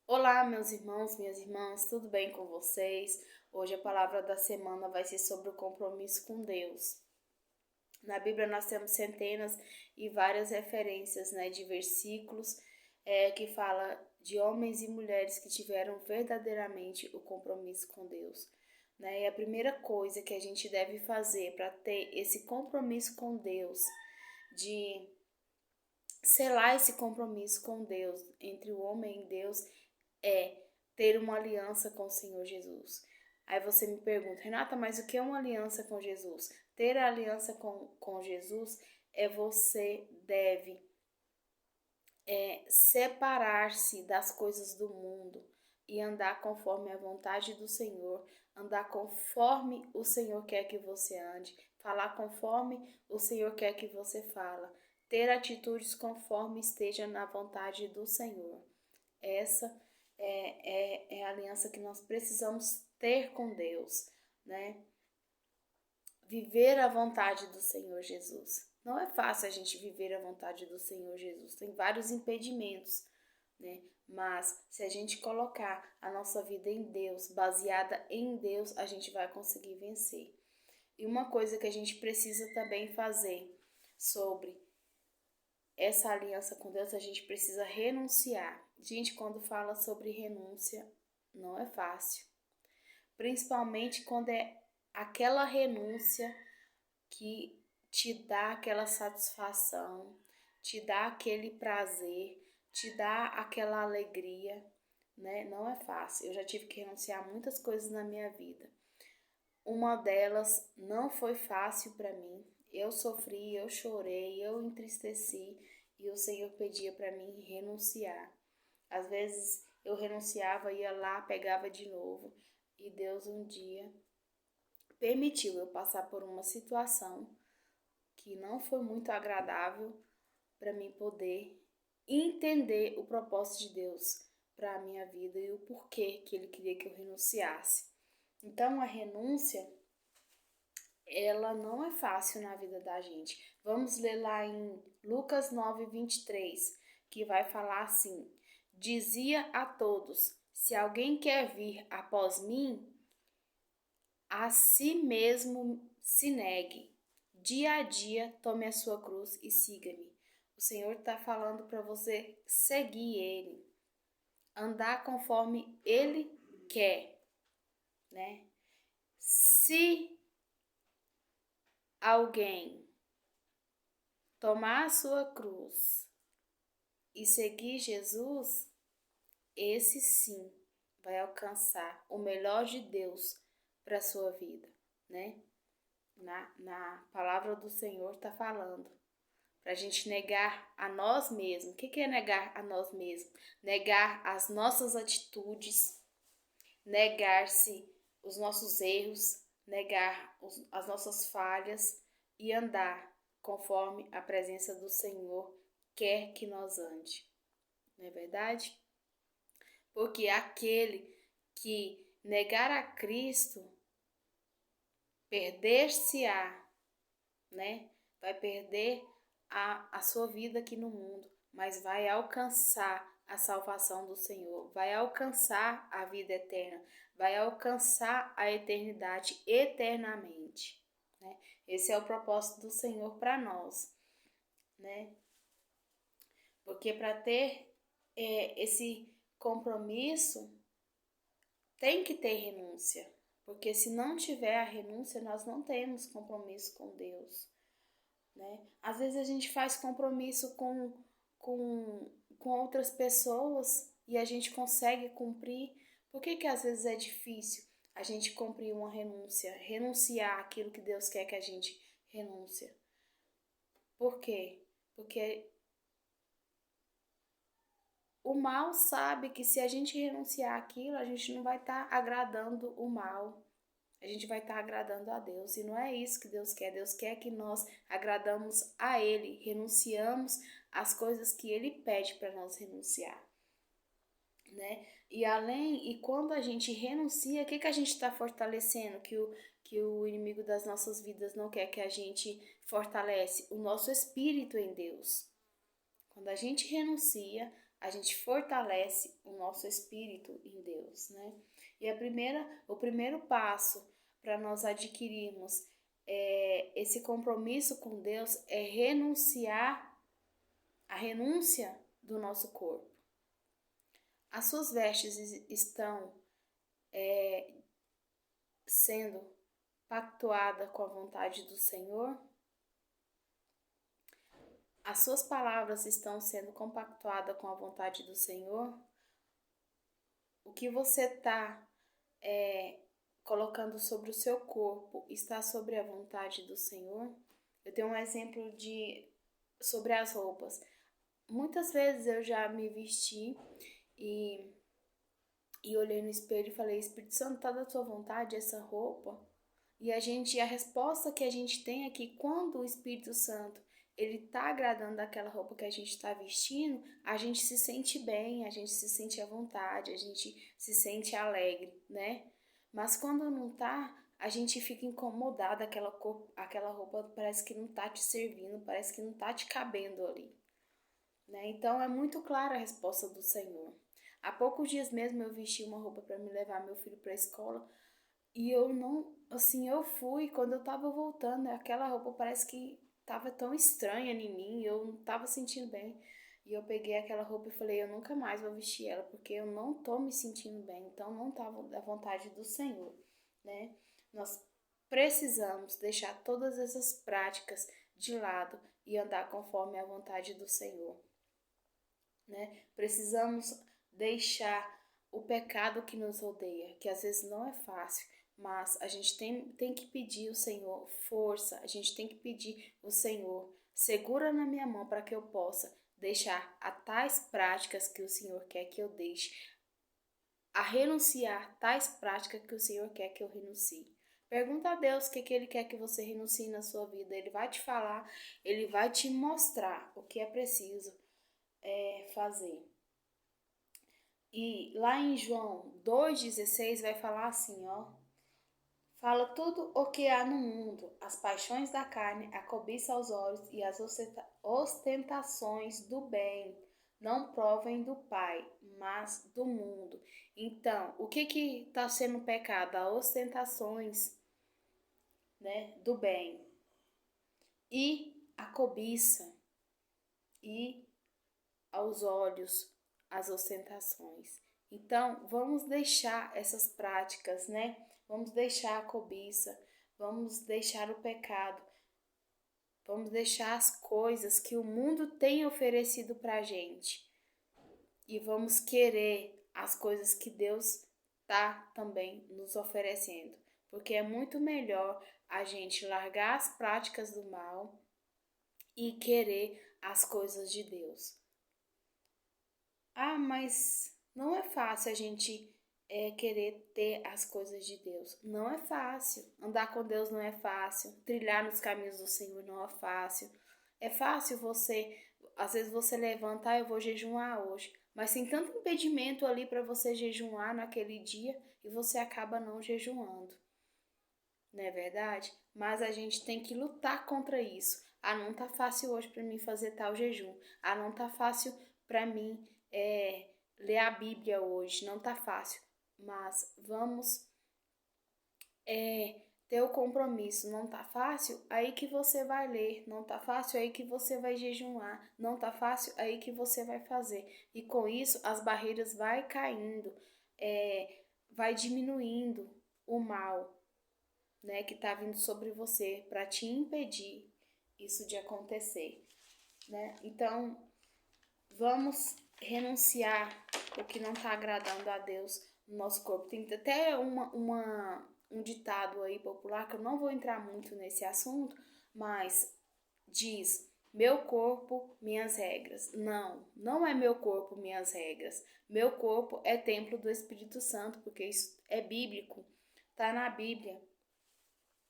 Olá, meus irmãos, minhas irmãs, tudo bem com vocês? Hoje a palavra da semana vai ser sobre o compromisso com Deus. Na Bíblia nós temos centenas e várias referências, de versículos que fala de homens e mulheres que tiveram verdadeiramente o compromisso com Deus. E a primeira coisa que a gente deve fazer para ter esse compromisso com Deus, de selar esse compromisso com Deus, entre o homem e Deus, é ter uma aliança com o Senhor Jesus. Aí você me pergunta, Renata, mas o que é uma aliança com Jesus? Ter a aliança com Jesus é você deve separar-se das coisas do mundo e andar conforme a vontade do Senhor, andar conforme o Senhor quer que você ande, falar conforme o Senhor quer que você fala, ter atitudes conforme esteja na vontade do Senhor. Essa é a aliança que nós precisamos ter com Deus, né? Viver a vontade do Senhor Jesus. Não é fácil a gente viver a vontade do Senhor Jesus. Tem vários impedimentos, né? Mas se a gente colocar a nossa vida em Deus, baseada em Deus, a gente vai conseguir vencer. E uma coisa que a gente precisa também fazer sobre essa aliança com Deus, a gente precisa renunciar. Gente, quando fala sobre renúncia, não é fácil. Principalmente quando é aquela renúncia que te dá aquela satisfação, te dá aquele prazer, te dá aquela alegria, né? Não é fácil. Eu já tive que renunciar a muitas coisas na minha vida. Uma delas não foi fácil para mim. Eu sofri, eu chorei, eu entristeci e o Senhor pedia para mim renunciar. Às vezes eu renunciava, ia lá, pegava de novo e Deus um dia permitiu eu passar por uma situação que não foi muito agradável para mim poder entender o propósito de Deus para a minha vida e o porquê que Ele queria que eu renunciasse. Então a renúncia ela não é fácil na vida da gente. Vamos ler lá em Lucas 9:23, que vai falar assim: Dizia a todos: Se alguém quer vir após mim, a si mesmo se negue. Dia a dia, tome a sua cruz e siga-me. O Senhor está falando para você seguir Ele, andar conforme Ele quer, né? Se alguém tomar a sua cruz e seguir Jesus, esse sim vai alcançar o melhor de Deus para a sua vida, né? Na palavra do Senhor está falando para a gente negar a nós mesmos. O que é negar a nós mesmos? Negar as nossas atitudes, negar-se os nossos erros, negar as nossas falhas e andar conforme a presença do Senhor quer que nós ande. Não é verdade? Porque aquele que negar a Cristo, perder-se-á, né? Vai perder a sua vida aqui no mundo, mas vai alcançar a salvação do Senhor, vai alcançar a vida eterna, vai alcançar a eternidade eternamente, né? Esse é o propósito do Senhor para nós, né? Porque para ter esse compromisso tem que ter renúncia, porque se não tiver a renúncia, nós não temos compromisso com Deus, né? Às vezes a gente faz compromisso com outras pessoas e a gente consegue cumprir. Por que às vezes é difícil a gente cumprir uma renúncia, renunciar aquilo que Deus quer que a gente renúncia? Por quê? Porque o mal sabe que se a gente renunciar aquilo, a gente não vai estar agradando o mal. A gente vai estar agradando a Deus. E não é isso que Deus quer. Deus quer que nós agradamos a Ele, renunciamos às coisas que Ele pede para nós renunciar, né? E quando a gente renuncia, o que a gente está fortalecendo? Que o inimigo das nossas vidas não quer que a gente fortalece? O nosso espírito em Deus. Quando a gente renuncia, a gente fortalece o nosso espírito em Deus, né? E o primeiro passo para nós adquirirmos esse compromisso com Deus é a renúncia do nosso corpo. As suas vestes estão sendo pactuadas com a vontade do Senhor? As suas palavras estão sendo compactuadas com a vontade do Senhor? O que você está colocando sobre o seu corpo está sobre a vontade do Senhor? Eu tenho um exemplo sobre as roupas. Muitas vezes eu já me vesti e olhei no espelho e falei, Espírito Santo, tá da tua vontade essa roupa? E a resposta que a gente tem é que quando o Espírito Santo ele tá agradando daquela roupa que a gente está vestindo, a gente se sente bem, a gente se sente à vontade, a gente se sente alegre, né? Mas quando não tá, a gente fica incomodada, aquela roupa parece que não tá te servindo, parece que não tá te cabendo ali, né? Então é muito clara a resposta do Senhor. Há poucos dias mesmo eu vesti uma roupa para me levar meu filho para a escola e eu não, assim, eu fui, quando eu tava voltando, aquela roupa parece que tava tão estranha em mim, eu não tava sentindo bem. E eu peguei aquela roupa e falei, eu nunca mais vou vestir ela, porque eu não tô me sentindo bem, então não tava da vontade do Senhor, né? Nós precisamos deixar todas essas práticas de lado e andar conforme a vontade do Senhor, né? Precisamos deixar o pecado que nos rodeia, que às vezes não é fácil, mas a gente tem que pedir o Senhor força, a gente tem que pedir o Senhor, segura na minha mão para que eu possa deixar a tais práticas que o Senhor quer que eu deixe, a renunciar tais práticas que o Senhor quer que eu renuncie. Pergunta a Deus o que Ele quer que você renuncie na sua vida. Ele vai te falar, Ele vai te mostrar o que é preciso fazer. E lá em João 2,16 vai falar assim, ó. Fala tudo o que há no mundo, as paixões da carne, a cobiça aos olhos e as ostentações do bem, não provem do Pai, mas do mundo. Então, o que está sendo pecado? As ostentações, né, do bem e a cobiça e aos olhos as ostentações. Então, vamos deixar essas práticas, né? Vamos deixar a cobiça, vamos deixar o pecado, vamos deixar as coisas que o mundo tem oferecido para a gente e vamos querer as coisas que Deus está também nos oferecendo, porque é muito melhor a gente largar as práticas do mal e querer as coisas de Deus. Ah, mas não é fácil a gente querer ter as coisas de Deus. Não é fácil. Andar com Deus não é fácil. Trilhar nos caminhos do Senhor não é fácil. É fácil às vezes você levanta, eu vou jejuar hoje. Mas tem tanto impedimento ali para você jejuar naquele dia e você acaba não jejuando. Não é verdade? Mas a gente tem que lutar contra isso. Ah, não tá fácil hoje para mim fazer tal jejum. Ah, não tá fácil para mim ler a Bíblia hoje. Não tá fácil. Mas vamos ter o compromisso. Não tá fácil? Aí que você vai ler. Não tá fácil? Aí que você vai jejuar. Não tá fácil? Aí que você vai fazer. E com isso as barreiras vai caindo, vai diminuindo o mal, né, que está vindo sobre você para te impedir isso de acontecer, né? Então, vamos renunciar o que não está agradando a Deus no nosso corpo. Tem até um ditado aí popular, que eu não vou entrar muito nesse assunto, mas diz: meu corpo, minhas regras. Não, não é meu corpo, minhas regras. Meu corpo é templo do Espírito Santo, porque isso é bíblico, tá na Bíblia,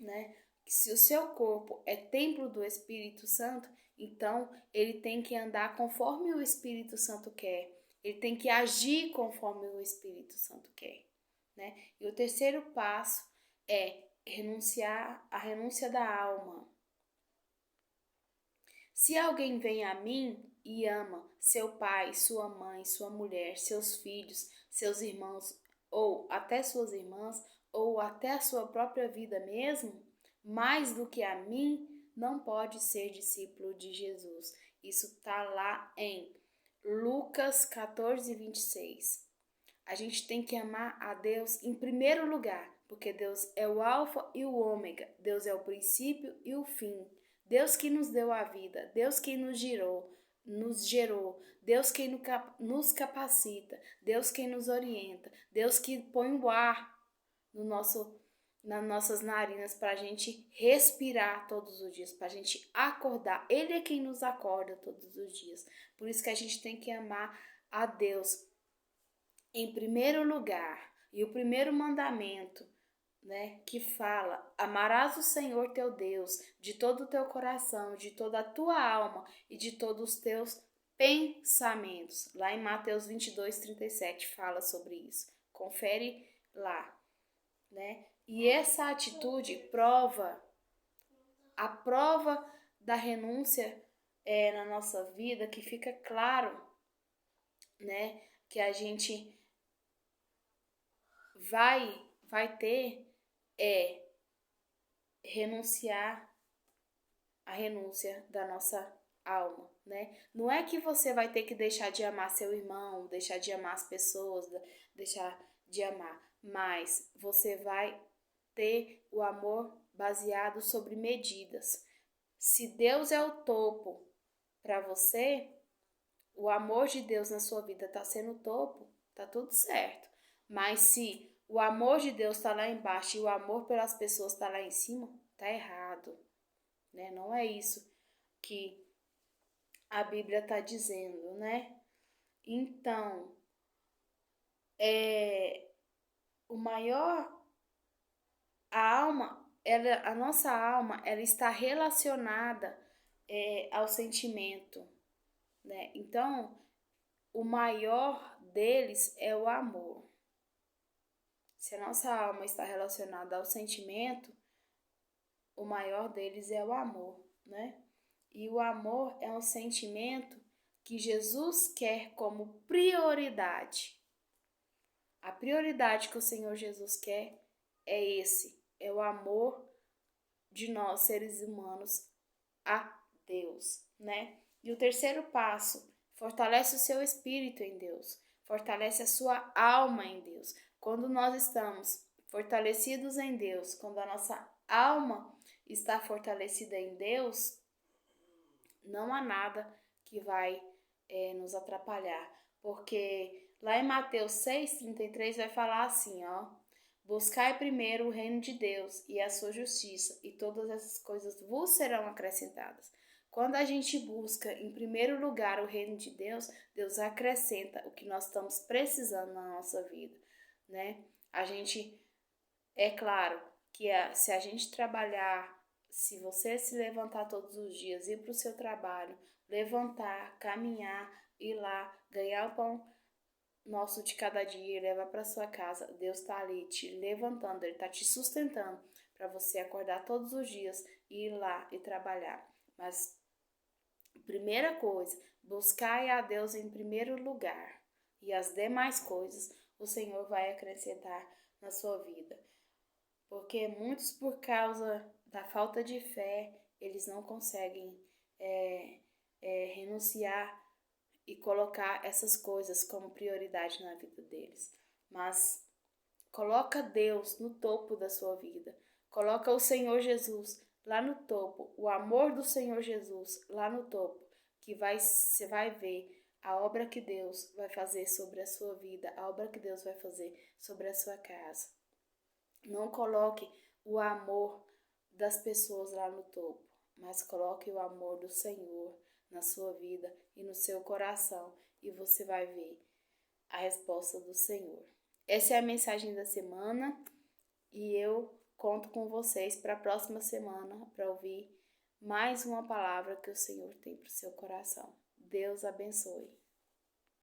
né? Que se o seu corpo é templo do Espírito Santo, então ele tem que andar conforme o Espírito Santo quer. Ele tem que agir conforme o Espírito Santo quer, né? E o terceiro passo é a renúncia da alma. Se alguém vem a mim e ama seu pai, sua mãe, sua mulher, seus filhos, seus irmãos, ou até suas irmãs, ou até a sua própria vida mesmo, mais do que a mim, não pode ser discípulo de Jesus. Isso está lá em Lucas 14, 26. A gente tem que amar a Deus em primeiro lugar, porque Deus é o alfa e o ômega, Deus é o princípio e o fim. Deus que nos deu a vida, Deus que nos gerou, Deus que nos capacita, Deus que nos orienta, Deus que põe o ar no nas nossas narinas para a gente respirar todos os dias, para a gente acordar. Ele é quem nos acorda todos os dias. Por isso que a gente tem que amar a Deus em primeiro lugar. E o primeiro mandamento, né, que fala: amarás o Senhor teu Deus de todo o teu coração, de toda a tua alma e de todos os teus pensamentos. Lá em Mateus 22, 37 fala sobre isso. Confere lá, né? E essa atitude a prova da renúncia na nossa vida, que fica claro, né, que a gente vai ter renunciar a renúncia da nossa alma, né? Não é que você vai ter que deixar de amar seu irmão, deixar de amar as pessoas, deixar de amar, mas você vai ter o amor baseado sobre medidas. Se Deus é o topo para você, o amor de Deus na sua vida está sendo o topo, tá tudo certo. Mas se o amor de Deus está lá embaixo e o amor pelas pessoas está lá em cima, tá errado, né? Não é isso que a Bíblia está dizendo, né? Então, o maior, a nossa alma, ela está relacionada ao sentimento, né? Então, o maior deles é o amor. Se a nossa alma está relacionada ao sentimento, o maior deles é o amor, né? E o amor é um sentimento que Jesus quer como prioridade. A prioridade que o Senhor Jesus quer é o amor de nós, seres humanos, a Deus, né? E o terceiro passo, fortalece o seu espírito em Deus, fortalece a sua alma em Deus. Quando nós estamos fortalecidos em Deus, quando a nossa alma está fortalecida em Deus, não há nada que vai nos atrapalhar. Porque lá em Mateus 6,33 vai falar assim, ó: buscai primeiro o reino de Deus e a sua justiça, e todas essas coisas vos serão acrescentadas. Quando a gente busca em primeiro lugar o reino de Deus, Deus acrescenta o que nós estamos precisando na nossa vida, né? A gente, é claro que se a gente trabalhar, se você se levantar todos os dias, ir para o seu trabalho, levantar, caminhar, ir lá, ganhar o pão nosso de cada dia e levar para sua casa, Deus está ali te levantando, Ele está te sustentando para você acordar todos os dias e ir lá e trabalhar. Mas, primeira coisa, buscai a Deus em primeiro lugar, e as demais coisas o Senhor vai acrescentar na sua vida. Porque muitos, por causa da falta de fé, eles não conseguem renunciar e colocar essas coisas como prioridade na vida deles. Mas coloca Deus no topo da sua vida. Coloca o Senhor Jesus lá no topo, o amor do Senhor Jesus lá no topo, que você vai ver a obra que Deus vai fazer sobre a sua vida, a obra que Deus vai fazer sobre a sua casa. Não coloque o amor das pessoas lá no topo, mas coloque o amor do Senhor na sua vida e no seu coração, e você vai ver a resposta do Senhor. Essa é a mensagem da semana e eu conto com vocês para a próxima semana para ouvir mais uma palavra que o Senhor tem para o seu coração. Deus abençoe.